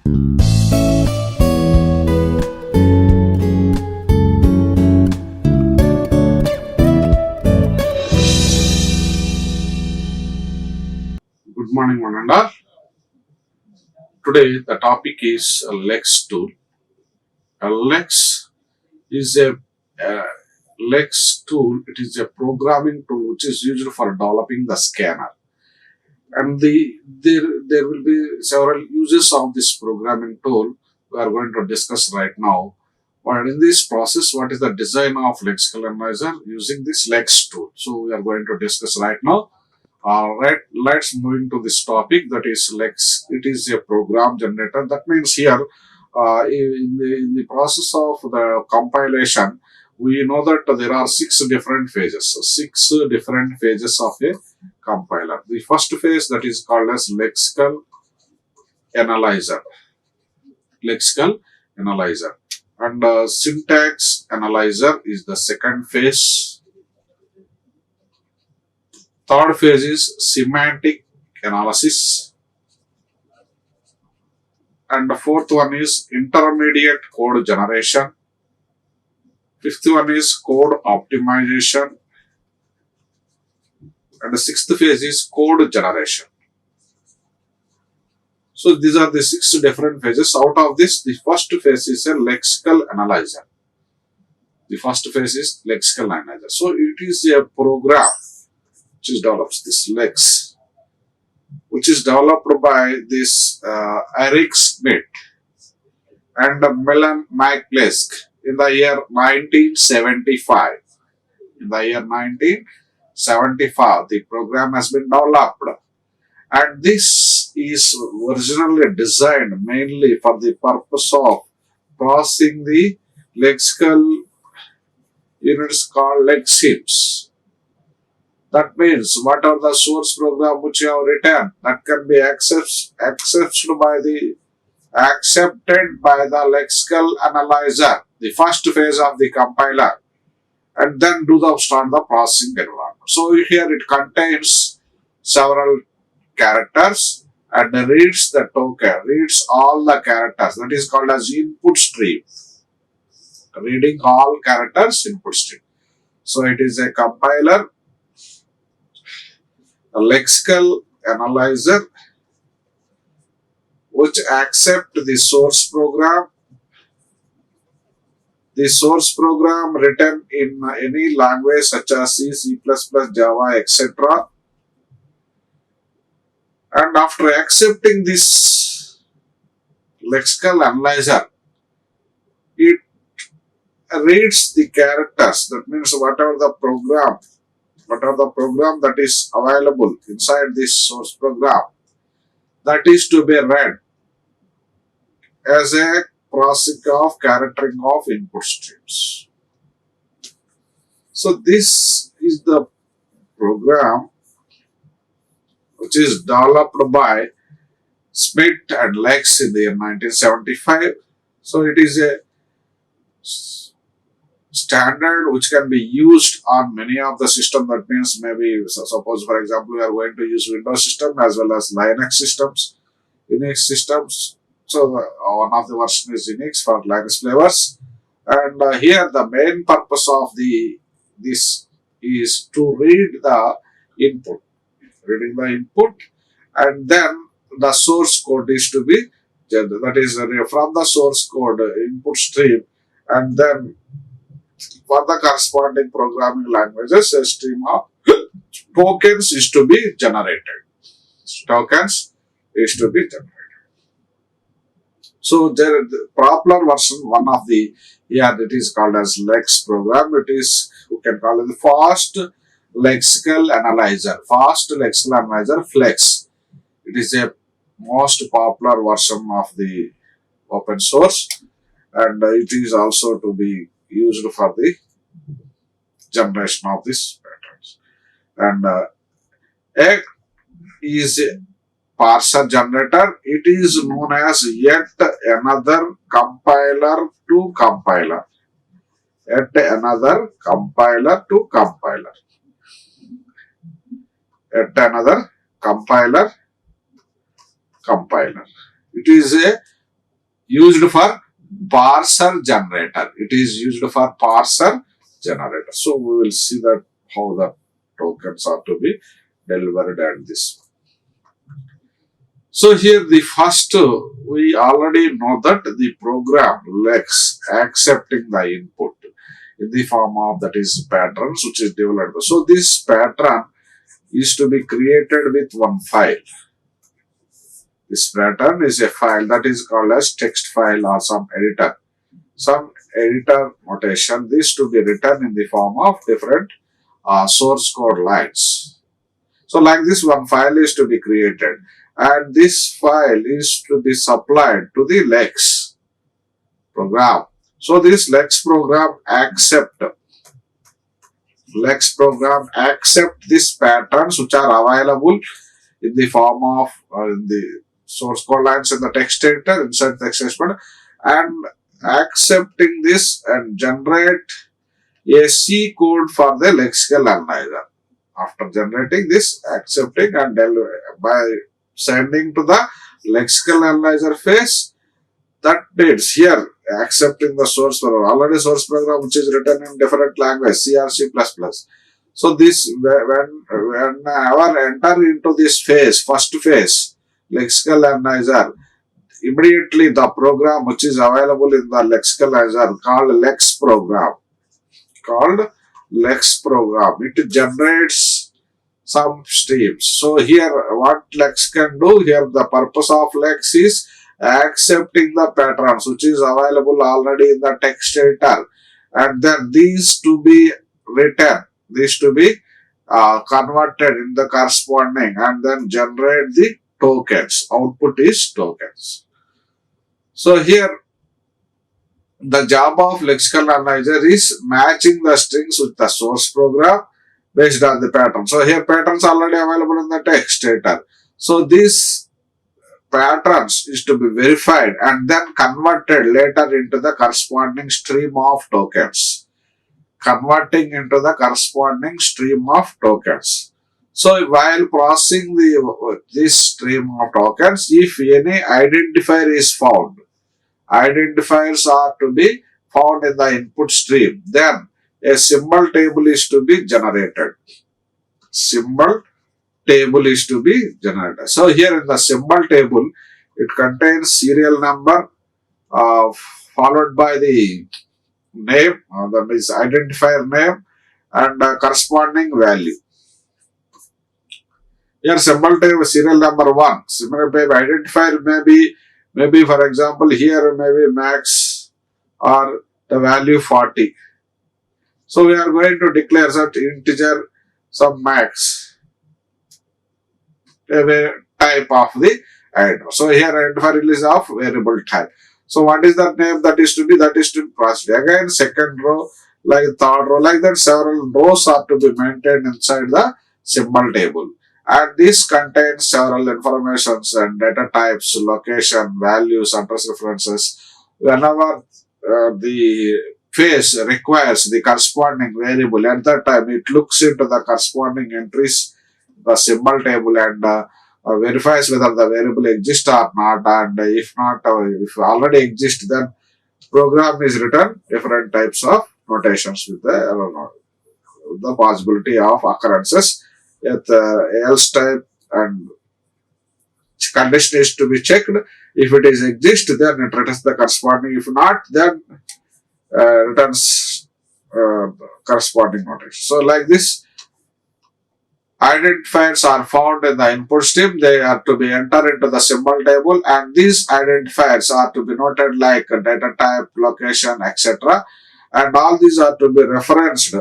Good morning, one and all. Today the topic is Lex Tool. Lex is a uh, Lex tool. It is a programming tool which is used for developing the scanner, and there will be several uses of this programming tool. We are going to discuss right now. But in this process, what is the design of lexical analyzer using this Lex tool? So we are going to discuss right now. Right, let's move into this topic, that is Lex. It is a program generator. That means here, in the process of the compilation, we know that there are 6 different phases. So 6 different phases of a compiler. The first phase, that is called as lexical analyzer. Lexical analyzer. And syntax analyzer is the second phase. Third phase is semantic analysis, and the fourth one is intermediate code generation. Fifth one is code optimization, and the sixth phase is code generation. So these are the 6 different phases. Out of this, the first phase is a lexical analyzer. The first phase is lexical analyzer. So it is a program which develops this Lex, which is developed by this Eric Schmidt and Melon McPlesk in the year 1975. In the year 1975, the program has been developed, and this is originally designed mainly for the purpose of processing the lexical units called lexemes. That means whatever the source program which you have written, that can be accepted by the lexical analyzer, the first phase of the compiler, and then start the processing environment. So here it contains several characters and reads the token, reads all the characters. That is called as input stream. Reading all characters, input stream. So it is a compiler, a lexical analyzer which accept the source program written in any language such as C, C++, Java, etc. And after accepting this lexical analyzer, it reads the characters. That means whatever the program that is available inside this source program, that is to be read as a process of charactering of input streams. So this is the program which is developed by Schmidt and Lex in the year 1975. So it is a standard which can be used on many of the systems. That means maybe, suppose for example, we are going to use Windows system as well as Linux systems, Unix systems. So one of the version is Unix for Linux flavors, and here the main purpose of this is to read the input, and then the source code is to be, that is from the source code input stream, and then for the corresponding programming languages, a stream of tokens is to be generated. So the popular version, one of the, it is called as Lex program. It is, you can call it the fast lexical analyzer, Flex. It is a most popular version of the open source, and it is also to be used for the generation of these patterns. And A is a parser generator. It is known as yet another compiler to compiler. Yet another compiler to compiler. Yet another compiler. It is a used for parser generator. It is used for parser generator. So we will see that how the tokens are to be delivered and this. So here the first, we already know that the program Lex accepting the input in the form of that is patterns which is developed. So this pattern is to be created with one file. This pattern is a file that is called as text file or some editor. Some editor notation, this to be written in the form of different source code lines. So like this one file is to be created and this file is to be supplied to the Lex program. So this Lex program accept these patterns which are available in the form of in the source code lines in the text editor inside the text expert, and accepting this and generate a C code for the lexical analyzer. After generating this, accepting and by sending to the lexical analyzer phase, that means here accepting the source program, already source program which is written in different language, C or C++. So this, whenever enter into this phase, first phase, lexical analyzer, immediately the program which is available in the lexical analyzer called Lex program, it generates some streams. So here what Lex can do, here the purpose of Lex is accepting the patterns which is available already in the text editor, and then these to be written, these to be converted in the corresponding and then generate the tokens. Output is tokens. So here the job of lexical analyzer is matching the strings with the source program based on the pattern. So here patterns already available in the text editor. So these patterns is to be verified and then converted later into the corresponding stream of tokens. Converting into the corresponding stream of tokens. So while processing this stream of tokens, if any identifier is found, identifiers are to be found in the input stream, then a symbol table is to be generated. Symbol table is to be generated. So here in the symbol table, it contains serial number followed by the name, that is identifier name, and corresponding value. Here symbol table serial number 1, symbol table identifier maybe for example here maybe max or the value 40. So we are going to declare that integer some max, a type of the identifier. So here identifier is of variable type. So what is that name that is to be processed. Again second row, like third row, like that several rows are to be maintained inside the symbol table. And this contains several informations and data types, location, values, address references. Whenever the phase requires the corresponding variable, at that time it looks into the corresponding entries, the symbol table, and verifies whether the variable exists or not. And if not, if already exists, then program is written different types of notations with the possibility of occurrences. At else type and condition is to be checked. If it is exist, then it returns the corresponding. If not, then returns corresponding notation. So like this, identifiers are found in the input stream. They are to be entered into the symbol table, and these identifiers are to be noted like data type, location, etc. And all these are to be referenced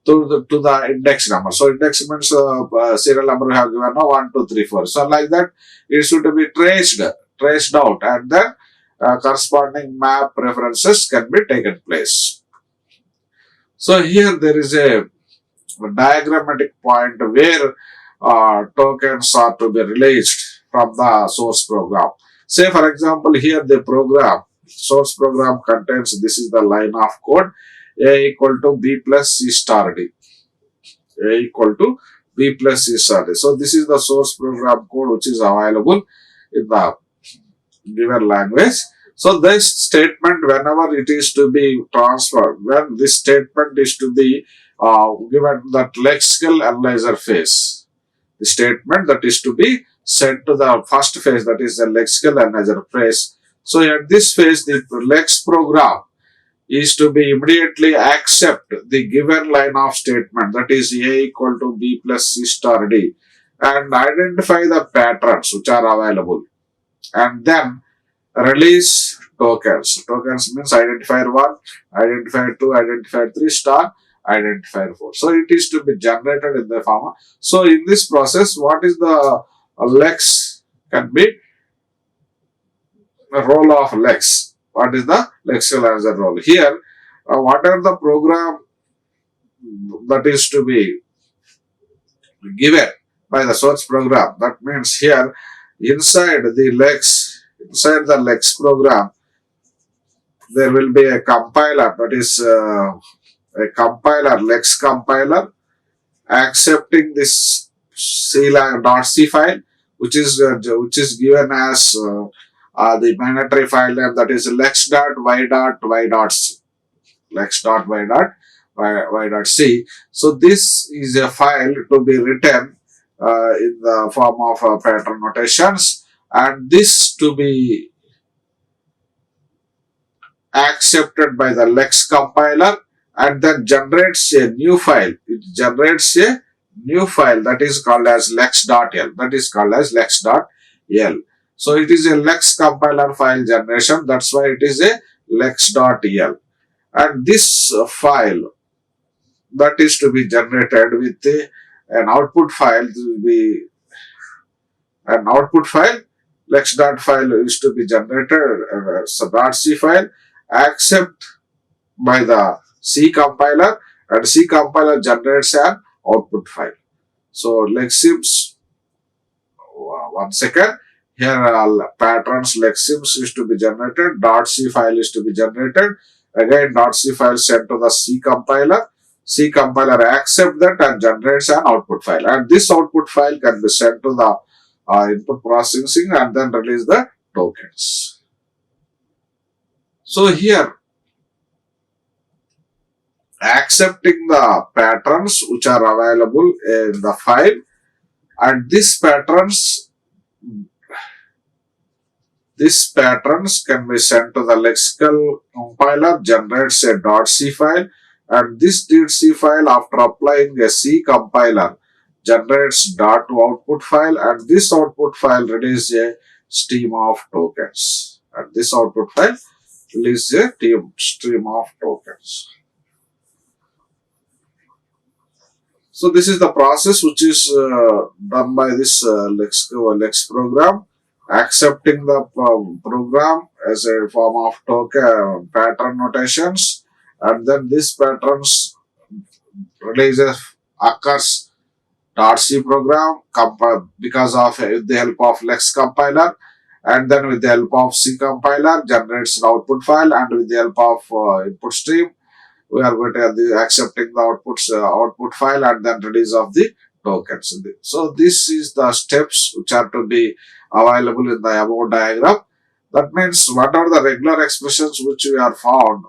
to the index number. So index means serial number we have given now 1, 2, 3, 4. So like that, it should be traced out, and then corresponding map references can be taken place. So here there is a diagrammatic point where tokens are to be released from the source program. Say for example here the source program contains, this is the line of code, A equal to B plus C star D. A equal to B plus C star D. So this is the source program code which is available in the given language. So this statement, whenever it is to be transferred, when this statement is to be given that lexical analyzer phase, the statement that is to be sent to the first phase, that is the lexical analyzer phase. So at this phase, the Lex program is to be immediately accept the given line of statement, that is A equal to B plus C star D, and identify the patterns which are available, and then release tokens. Tokens means identifier 1, identifier 2, identifier 3 star, identifier 4. So it is to be generated in the form. So in this process, what is the Lex can be the role of Lex. What is the lexical answer role? Here, whatever the program that is to be given by the source program, that means here inside the Lex program, there will be a compiler, that is a compiler, Lex compiler, accepting this C file, which is given as the mandatory file name, that is lex.y.y.c, lex.y.y.c. So this is a file to be written in the form of pattern notations, and this to be accepted by the Lex compiler, and then generates a new file. It generates a new file that is called as lex.l. That is called as lex.l. So it is a Lex compiler file generation. That's why it is a lex.l. And this file that is to be generated with an output file will be an output file. Lex.file is to be generated as a .c file, accept by the C compiler, and C compiler generates an output file. So Lexims, one second, here patterns Lexims is to be generated, .c file is to be generated, again .c file sent to the C compiler accept that and generates an output file, and this output file can be sent to the input processing and then release the tokens. So here, accepting the patterns which are available in the file, and these patterns can be sent to the lexical compiler, generates a .c file, and this .c file, after applying a C compiler, generates .output file, and this output file releases a stream of tokens, and this output file releases a stream of tokens. So this is the process which is done by this Lex program, accepting the program as a form of token pattern notations, and then this patterns releases occurs .c program because of with the help of Lex compiler, and then with the help of C compiler generates an output file, and with the help of input stream we are going to be accepting the output file and then release of the tokens. So this is the steps which are to be available in the above diagram. That means what are the regular expressions which we are found,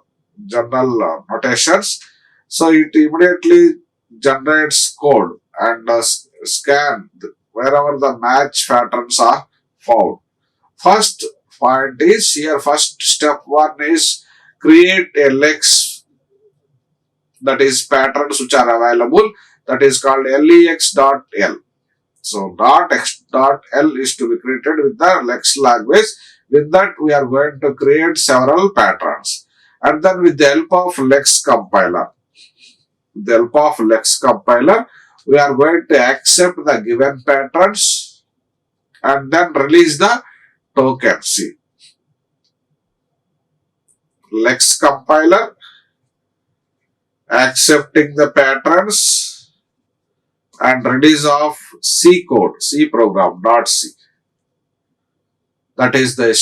general notations. So it immediately generates code and scan wherever the match patterns are found. First point is here, first step 1 is create a Lex, that is patterns which are available, that is called lex.l. So .x.l is to be created with the Lex language. With that we are going to create several patterns, and then with the help of Lex compiler, we are going to accept the given patterns and then release the tokens. See, Lex compiler accepting the patterns and release of C code, C program .c. That is the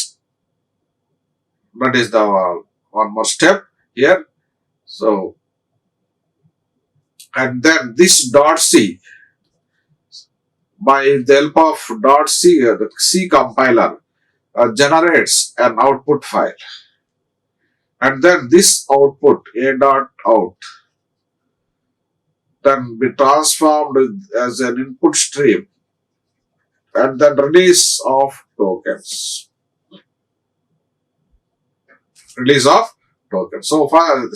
one more step here. So, and then this .c, by the help of .c, the C compiler generates an output file, and then this output a dot out then be transformed as an input stream and then release of tokens. Release of tokens. So far,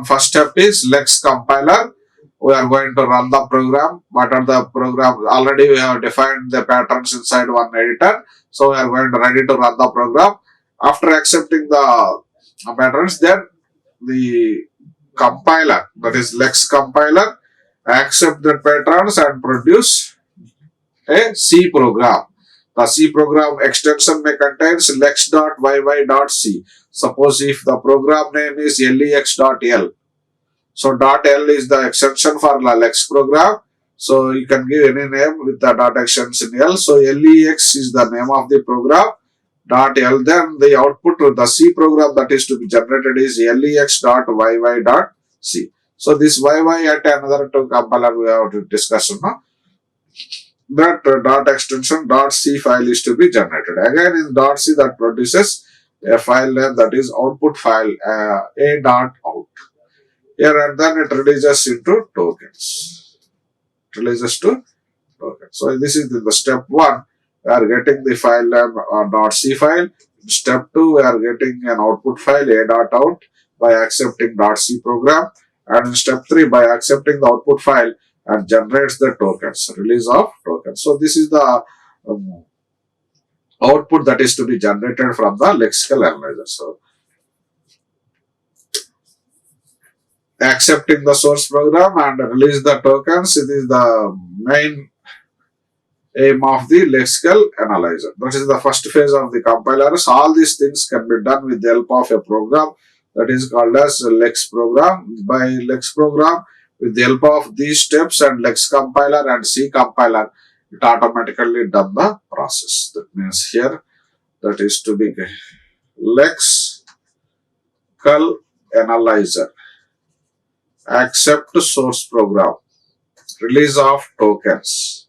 first step is Lex compiler. We are going to run the program. What are the program? Already we have defined the patterns inside one editor. So we are going to ready to run the program. After accepting the patterns, then the compiler, that is Lex compiler, accept the patterns and produce a C program. The C program extension may contain lex.yy.c. Suppose if the program name is lex.l. So .l is the extension for the Lex program. So you can give any name with the dot extension L. So lex is the name of the program. .l, then the output of the C program that is to be generated is lex.yy.c. So this yy at another compiler we have to discuss now. That dot extension .c file is to be generated. Again in .c that produces a file name that is output file a dot out. Here and then it releases into tokens. Releases to tokens. So this is the step 1. We are getting the file name .c file. In step 2, we are getting an output file a dot out by accepting .c program. And in step 3, by accepting the output file and generates the tokens, release of tokens. So this is the output that is to be generated from the lexical analyzer. So accepting the source program and release the tokens, it is the main aim of the lexical analyzer. That is the first phase of the compilers. All these things can be done with the help of a program that is called as Lex program. By Lex program, with the help of these steps and Lex compiler and C compiler, it automatically done the process. That means here that is to be lexical analyzer. Accept source program. Release of tokens.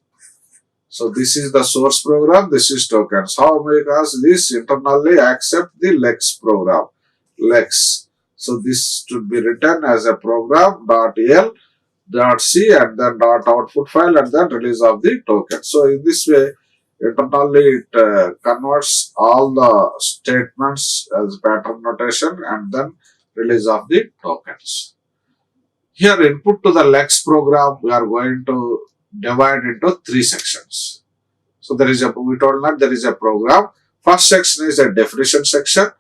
So this is the source program, this is tokens. How? Because this internally accept the Lex program. Lex. So this should be written as a program .l .c and then .output file and then release of the token. So in this way, internally it converts all the statements as pattern notation and then release of the tokens. Here input to the Lex program we are going to divide into 3 sections. So there is we told that there is a program. First section is a definition section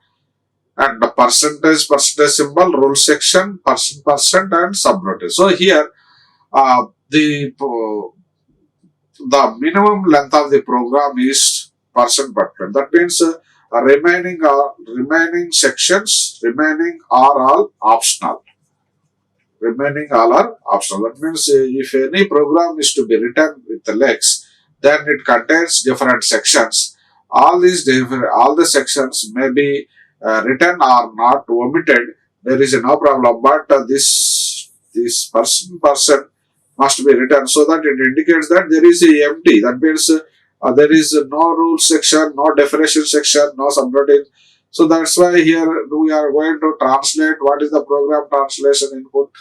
and the percentage symbol, rule section, percent and subroutine. So here the minimum length of the program is percent. That means remaining sections are all optional. Remaining all are optional. That means if any program is to be written with the Lex, then it contains different sections. All the sections may be written or not omitted. There is no problem. But this person must be written so that it indicates that there is a empty. That means there is no rule section, no definition section, no subroutine. So that's why here we are going to translate what is the program translation input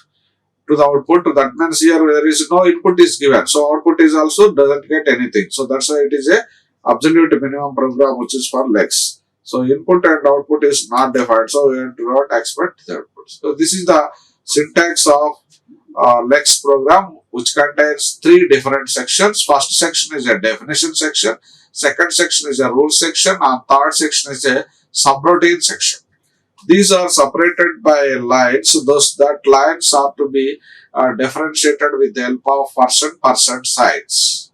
to the output. That means here there is no input is given. So output is also doesn't get anything. So that's why it is a absolute minimum program which is for Lex. So input and output is not defined. So we do not expect the output. So this is the syntax of Lex program which contains 3 different sections. First section is a definition section. Second section is a rule section. And third section is a subroutine section. These are separated by lines. Thus, that lines are to be differentiated with the help of percent signs.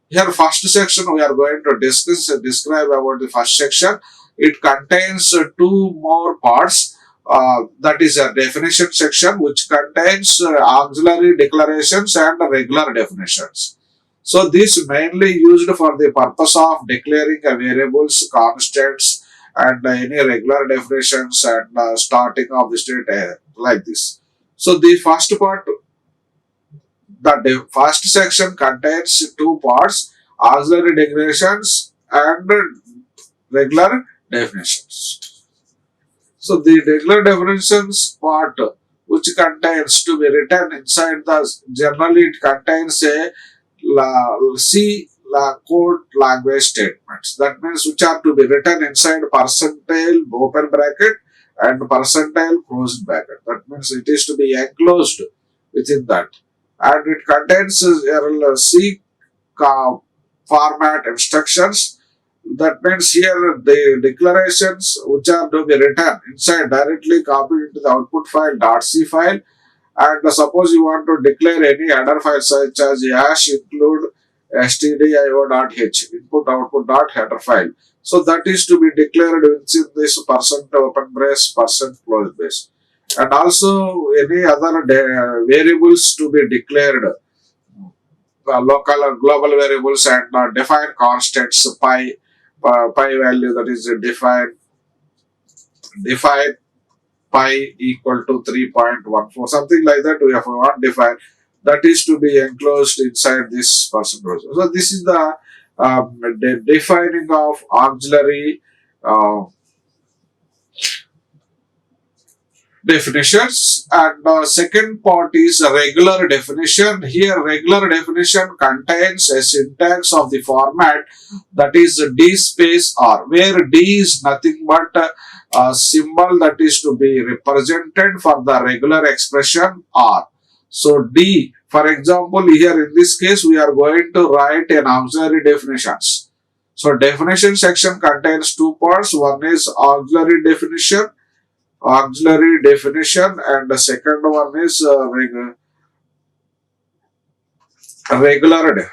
Here, first section we are going to describe about the first section. It contains 2 more parts. That is a definition section which contains auxiliary declarations and regular definitions. So, this mainly used for the purpose of declaring variables, constants, and any regular definitions and starting of the state like this. So the first part, the first section contains 2 parts, auxiliary declarations and regular definitions. So the regular definitions part which contains to be written inside the generally it contains a code language statements. That means which are to be written inside percentile open bracket and percentile closed bracket. That means it is to be enclosed within that. And it contains C format instructions. That means here the declarations which are to be written inside directly copied into the output file .c file, and suppose you want to declare any other file such as hash include stdio.h input output dot header file. So that is to be declared within this percent open brace percent close brace, and also any other variables to be declared, local and global variables, and define constants pi value that is define pi equal to 3.14, something like that we have not defined, that is to be enclosed inside this percentage. So this is the defining of auxiliary definitions. And second part is a regular definition. Here regular definition contains a syntax of the format that is d space r, where d is nothing but a symbol that is to be represented for the regular expression r. So d, for example, here in this case we are going to write an auxiliary definitions. So definition section contains two parts. One is auxiliary definition, and the second one is regular.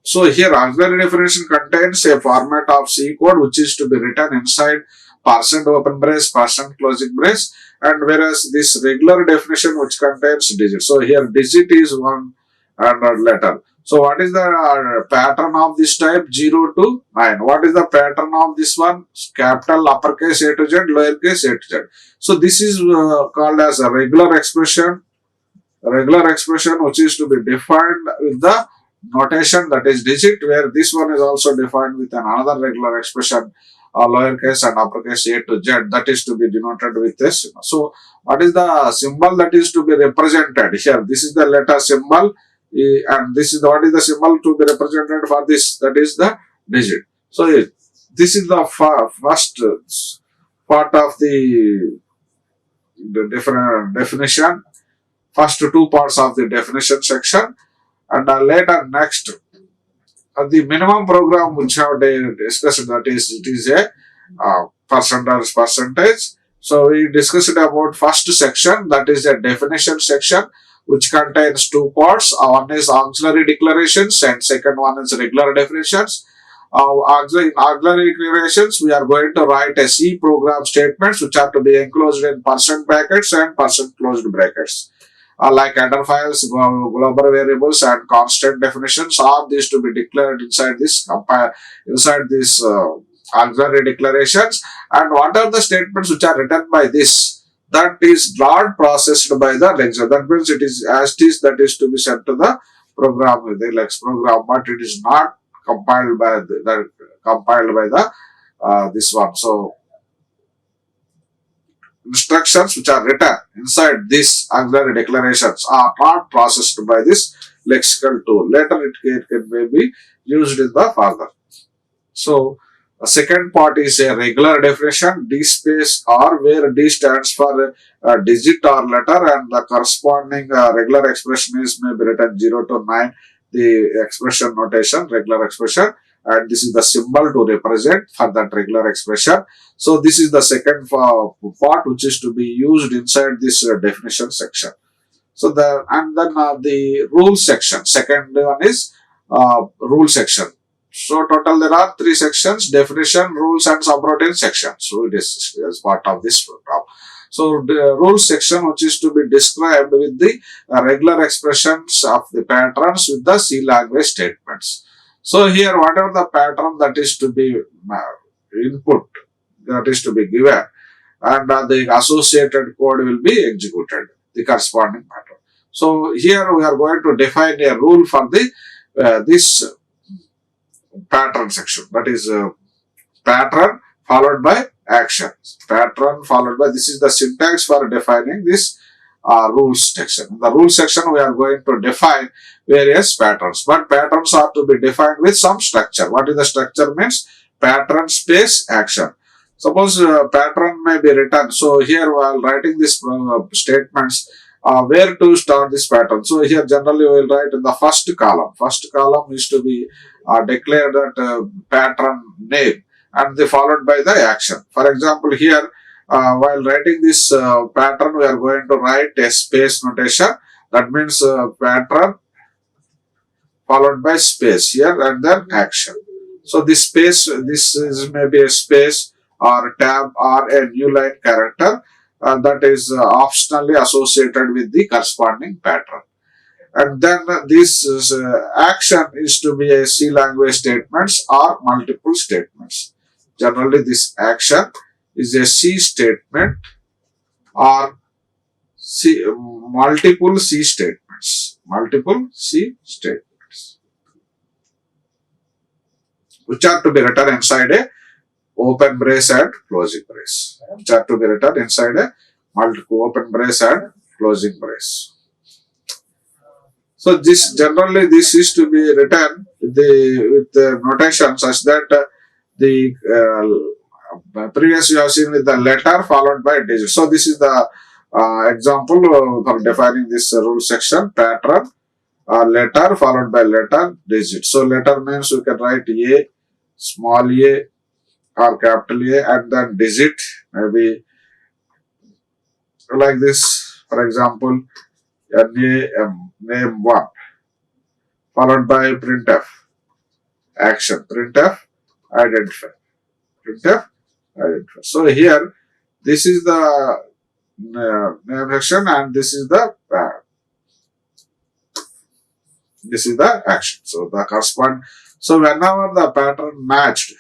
So here auxiliary definition contains a format of C code which is to be written inside percent open brace, percent closing brace, and whereas this regular definition which contains digit. So here digit is one and a letter. So what is the pattern of this type? 0 to 9. What is the pattern of this one? Capital uppercase A to Z, lowercase a to Z. So this is called as a regular expression which is to be defined with the notation that is digit, where this one is also defined with another regular expression lowercase and uppercase A to Z, that is to be denoted with this. So what is the symbol that is to be represented here? This is the letter symbol, and this is what is the symbol to be represented for this, that is the digit. So this is the first part of the definition, first two parts of the definition section, and later next the minimum program which have discussed, that is it is a percentage. So we discussed about first section, that is a definition section which contains two parts. One is auxiliary declarations and second one is regular definitions. In auxiliary declarations we are going to write a C program statements which are to be enclosed in percent brackets and percent closed brackets. Like header files, global variables, and constant definitions, all these to be declared inside this auxiliary declarations. And what are the statements which are written by this? That is not processed by the Lex. That means it is as it is, that is to be sent to the program, the Lex program, but it is not compiled by the this one. So instructions which are written inside these auxiliary declarations are not processed by this lexical tool. Later it may be used in the further. So the second part is a regular definition, D space R, where D stands for a digit or letter, and the corresponding regular expression is may be written 0 to 9, the expression notation, regular expression, and this is the symbol to represent for that regular expression. So this is the second part which is to be used inside this definition section. So the rule section, second one is rule section. So total there are three sections: definition, rules, and subroutine section. So it is as part of this program. So the rules section which is to be described with the regular expressions of the patterns with the C language statements. So here whatever the pattern that is to be input, that is to be given, and the associated code will be executed, the corresponding pattern. So here we are going to define a rule for the this pattern section. That is pattern followed by action. Pattern followed by, this is the syntax for defining this rules section. In the rules section, we are going to define various patterns, but patterns are to be defined with some structure. What is the structure means? Pattern space action. Suppose pattern may be written. So here, while writing this statements, where to start this pattern. So here generally we will write in the first column. First column is to be declared that pattern name, and they followed by the action. For example, here while writing this pattern, we are going to write a space notation. That means pattern followed by space here and then action. So this space, this is maybe a space or tab or a new line character that is optionally associated with the corresponding pattern. And then this action is to be a C language statements or multiple statements. Generally, this action is a C statement or multiple C statements. Multiple C statements, which are to be written inside a open brace and closing brace. Which are to be written inside a multiple open brace and closing brace. So this generally this is to be written with the notation such that the previous you have seen with the letter followed by digit. So this is the example for defining this rule section. Pattern letter followed by letter digit. So letter means you can write A, small a or capital A, and then digit maybe like this. For example, name 1 followed by printf action, printf identify, printf identify. So here this is the name section and this is the action. So the correspond. So whenever the pattern matched,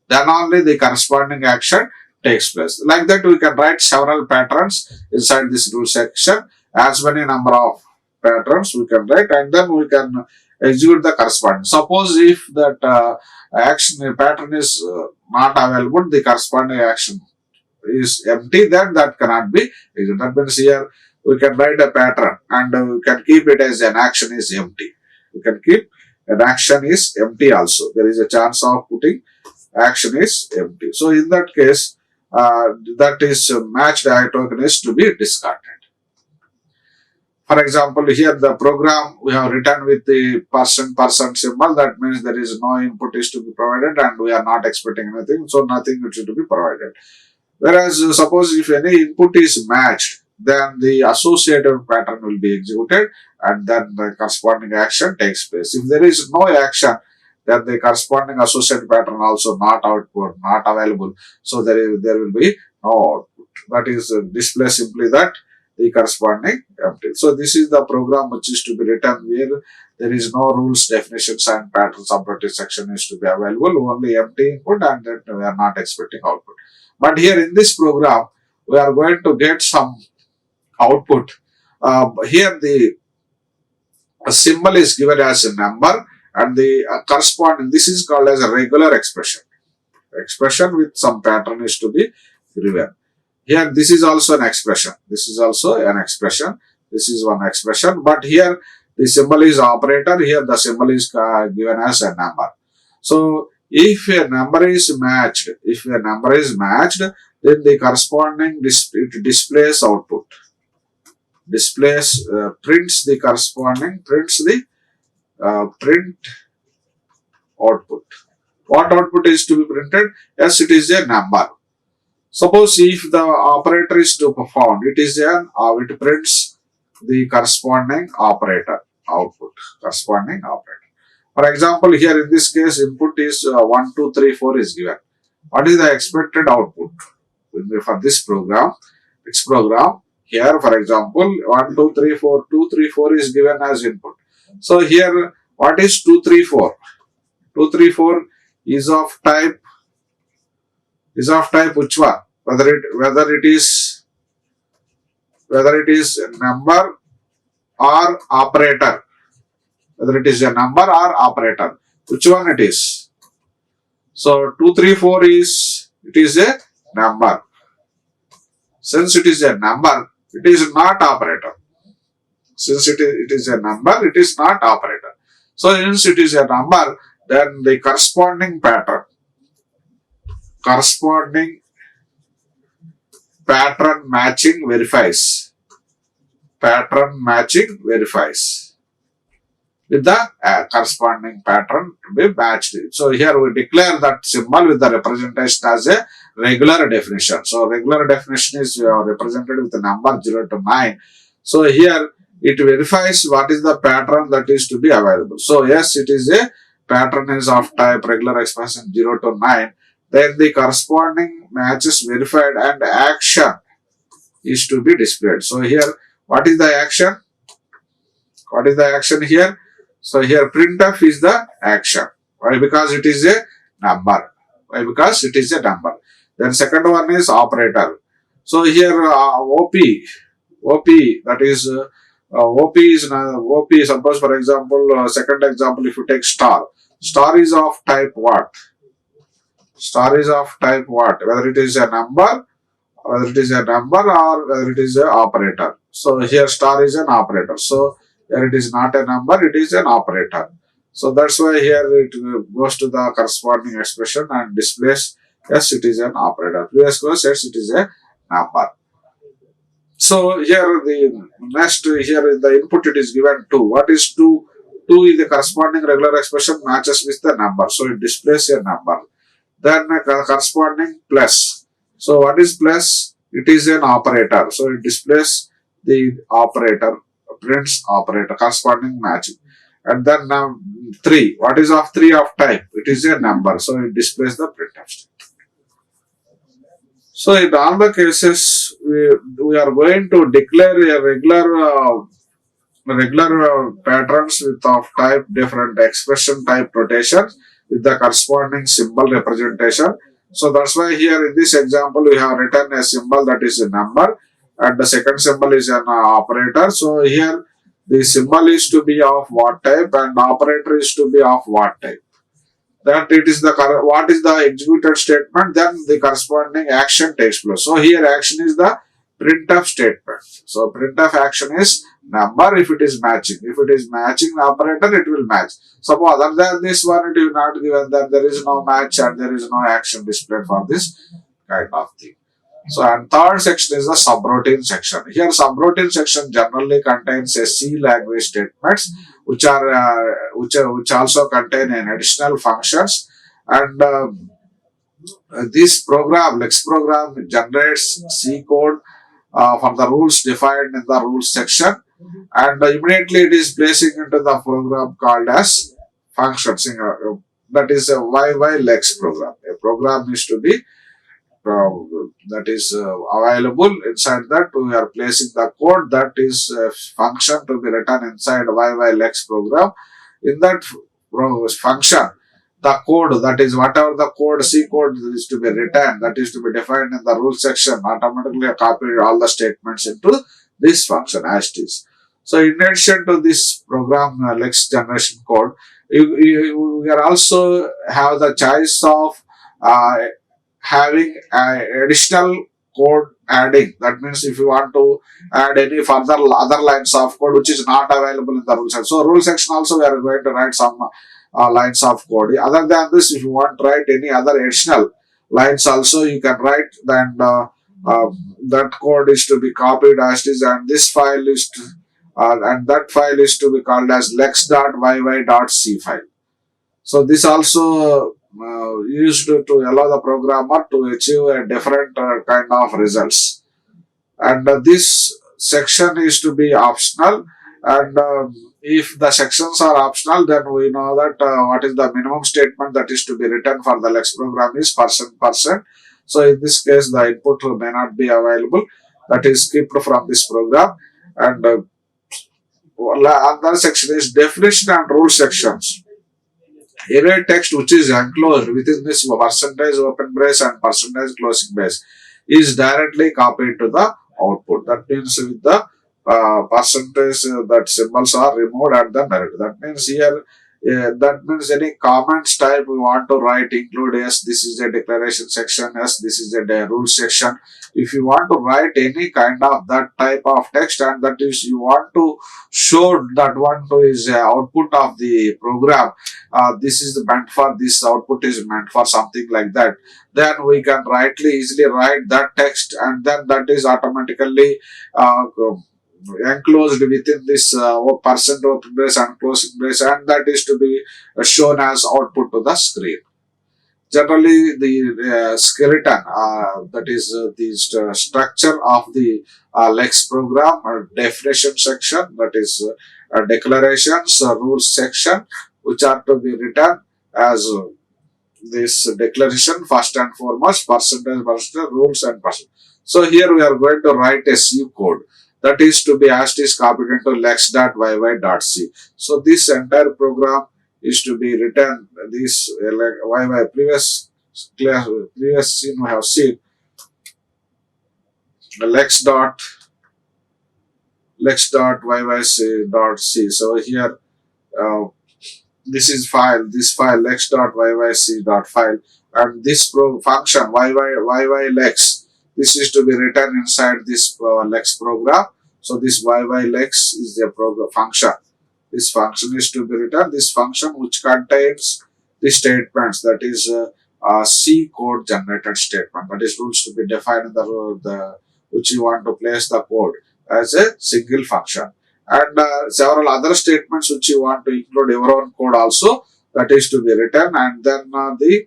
then only the corresponding action takes place. Like that, we can write several patterns inside this rule section. As many number of patterns we can write, and then we can execute the corresponding. Suppose if that action pattern is not available, the corresponding action is empty, then that cannot be executed. That means here we can write a pattern and we can keep it as an action is empty. We can keep an action is empty also. There is a chance of putting action is empty. So in that case, that is matched token is to be discarded. For example, here the program we have written with the person symbol. That means there is no input is to be provided and we are not expecting anything. So nothing is to be provided. Whereas suppose if any input is matched, then the associated pattern will be executed and then the corresponding action takes place. If there is no action, then the corresponding associated pattern also not output, not available. So there will be no output. That is display simply that the corresponding empty. So this is the program which is to be written where there is no rules, definitions and pattern subroutine section is to be available, only empty input and then we are not expecting output. But here in this program, we are going to get some output. Here the symbol is given as a number and the corresponding, this is called as a regular expression. Expression with some pattern is to be given. Here this is also an expression. This is also an expression. This is one expression. But here the symbol is operator. Here the symbol is given as a number. So if a number is matched, then the corresponding it displays output. Displays prints the corresponding print output. What output is to be printed? Yes, it is a number. Suppose if the operator is to be found, it prints the corresponding operator output. Corresponding operator. For example, here in this case, input is 1, 2, 3, 4 is given. What is the expected output for this program? This program here, for example, 1, 2, 3, 4, 2, 3, 4 is given as input. So here, what is 2, 3, 4? 2, 3, 4 is of type which one? Whether it is number or operator. Whether it is a number or operator. Which one it is? So 234 it is a number. Since it is a number, it is not operator. Since it is a number, it is not operator. So since it is a number, then the corresponding pattern matching verifies. Pattern matching verifies with the corresponding pattern to be matched. So here we declare that symbol with the representation as a regular definition. So regular definition is represented with the number 0 to 9. So here it verifies what is the pattern that is to be available. So yes, it is a pattern is of type regular expression 0 to 9. Then the corresponding match is verified and action is to be displayed. So here, what is the action? What is the action here? So here printf is the action. Why? Because it is a number. Why? Because it is a number. Then second one is operator. So here OP, that is OP is suppose for example second example, if you take star is of type what? Star is of type what? Whether it is a number or whether it is an operator. So here star is an operator. So here it is not a number, it is an operator. So that's why here it goes to the corresponding expression and displays yes, it is an operator. Previous class says it is a number. So here the next here the input it is given 2. What is 2? 2 is the corresponding regular expression matches with the number. So it displays a number. Then corresponding plus. So what is plus? It is an operator. So it displays the operator, prints operator, corresponding matching. And then now 3. What is of 3 of type? It is a number. So it displays the printf state. So in all the cases, we are going to declare a regular patterns with of type different expression type rotation with the corresponding symbol representation. So that's why here in this example we have written a symbol that is a number and the second symbol is an operator. So here the symbol is to be of what type and operator is to be of what type. That it is the what is the executed statement, then the corresponding action takes place. So here action is the printf statement. So printf action is number if it is matching. If it is matching the operator, it will match. Suppose other than this one, it will not given that there is no match and there is no action displayed for this kind of thing. So and third section is the subroutine section. Here subroutine section generally contains a C language statements which also contain an additional functions and this program Lex program generates C code for the rules defined in the rules section and immediately it is placing into the program called as functions. That is a YY Lex program. A program is to be that is available. Inside that we are placing the code that is function to be written inside YY Lex program. In that function, the code that is whatever the code C code is to be written, that is to be defined in the rule section, automatically copy all the statements into this function as it is. So in addition to this program Lex generation code, we are also have the choice of having additional code adding. That means if you want to add any further other lines of code which is not available in the rule section. So rule section also we are going to write some lines of code. Other than this, if you want to write any other additional lines also, you can write. Then that code is to be copied as it is, and this file is to, and that file is to be called as lex.yy.c file. So this also used to allow the programmer to achieve a different kind of results. And this section is to be optional. And if the sections are optional, then we know that what is the minimum statement that is to be written for the Lex program is %%. So in this case, the input may not be available. That is skipped from this program. And another section is definition and rule sections. Any text which is enclosed within this percentage open brace and percentage closing brace is directly copied to the output. That means with the percentage that symbols are removed at the merit. That means here That means any comments type we want to write include yes, this is a declaration section, yes, this is a rule section. If you want to write any kind of that type of text and that is you want to show that one to is output of the program, this is meant for this output is meant for something like that, then we can easily write that text and then that is automatically enclosed within this percent open brace and closing brace, and that is to be shown as output to the screen. Generally, the skeleton, that is the structure of the Lex program, definition section, that is declarations, rules section, which are to be written as this declaration first and foremost, percentage, rules and percent. So here we are going to write a C code that is to be as is copied into lex.yy.c. So this entire program is to be written this like yy previous scene we have seen lex.yyc.c. So here uh, this file lex.yyc.file, and this function yylex, this is to be written inside this lex program. So this yylex is the program function. This function is to be written. This function which contains the statements, that is C code generated statement, that is rules to be defined in the which you want to place the code as a single function, and several other statements which you want to include your own code also, that is to be written, and then the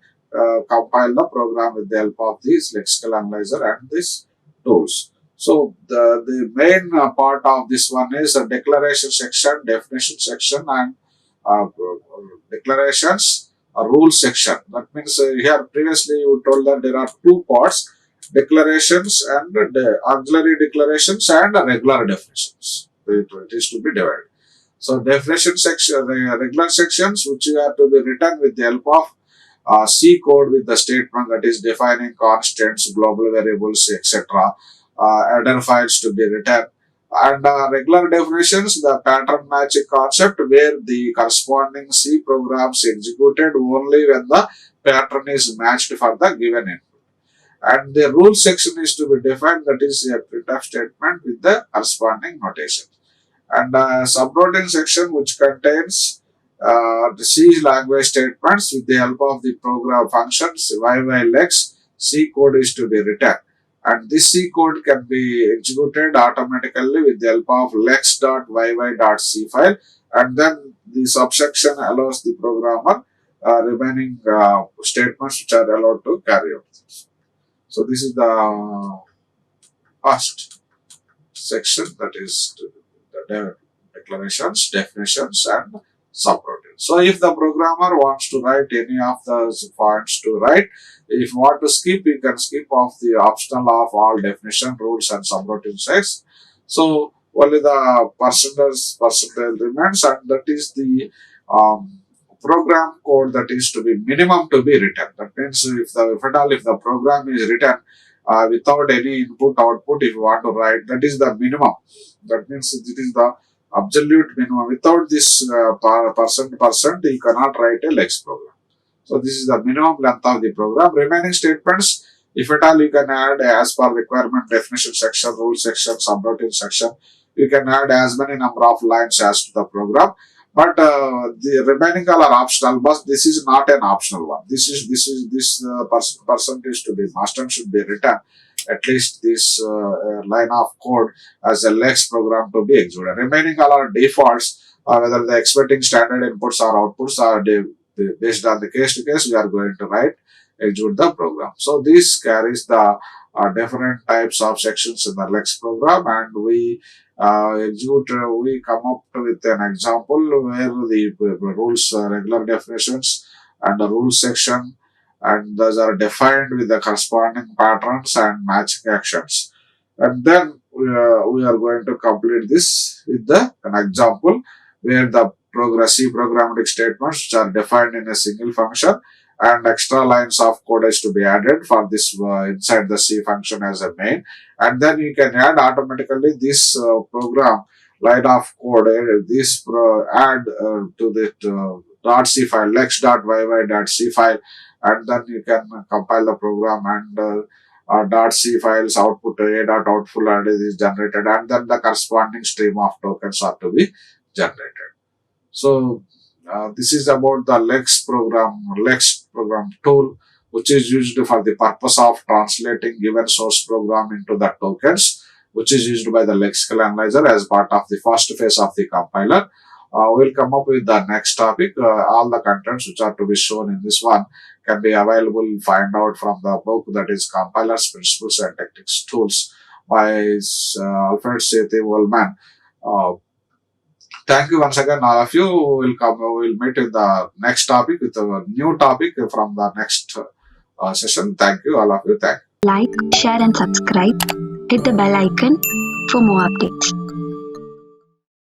compile the program with the help of this lexical analyzer and these tools. So the main part of this one is a declaration section, definition section, and declarations, a rule section. That means here previously you told that there are two parts: declarations and auxiliary declarations and regular definitions. It is to be divided. So definition section, regular sections, which you have to be written with the help of C code with the statement that is defining constants, global variables, etc. Header files to be written. And regular definitions, the pattern matching concept, where the corresponding C programs executed only when the pattern is matched for the given input. And the rule section is to be defined, that is a printf statement with the corresponding notation. And subroutine section, which contains the C language statements with the help of the program functions yylex. C code is to be written, and this C code can be executed automatically with the help of lex.yy.c file, and then the subsection allows the programmer remaining statements which are allowed to carry out. So this is the first section, that is the declarations, definitions, and subroutines. So if the programmer wants to write any of those points to write, if you want to skip, you can skip off the optional of all definition, rules, and subroutine sets. So only the percentage remains, and that is the program code that is to be minimum to be written. That means if the program is written without any input output, if you want to write, that is the minimum. That means it is the absolute minimum. Without this percent, you cannot write a Lex program. So this is the minimum length of the program. Remaining statements, if at all, you can add as per requirement, definition section, rule section, subroutine section. You can add as many number of lines as to the program. But the remaining all are optional, but this is not an optional one. This percentage to be must and should be written, at least this line of code as a Lex program to be executed. Remaining all are defaults, whether the expecting standard inputs or outputs are based on the case to case, we are going to execute the program. So this carries the different types of sections in the Lex program, and we we come up with an example where the rules, regular definitions, and the rule section, and those are defined with the corresponding patterns and matching actions. And then we are going to complete this with an example where the C programmatic statements which are defined in a single function, and extra lines of code is to be added for this inside the C function as a main, and then you can add automatically this program line of code, add to .c file, lex.yy.c file, and then you can compile the program, and .c files output a.output and is generated, and then the corresponding stream of tokens are to be generated. So this is about the Lex program tool, which is used for the purpose of translating given source program into the tokens, which is used by the lexical analyzer as part of the first phase of the compiler. We'll come up with the next topic. All the contents which are to be shown in this one can be available, find out from the book, that is Compilers, Principles and Techniques Tools by Alfred Sethi Woolman. Thank you once again, all of you. We'll meet in the next topic with a new topic from the next session. Thank you, all of you. Thank you. Like, share and subscribe. Hit the bell icon for more updates.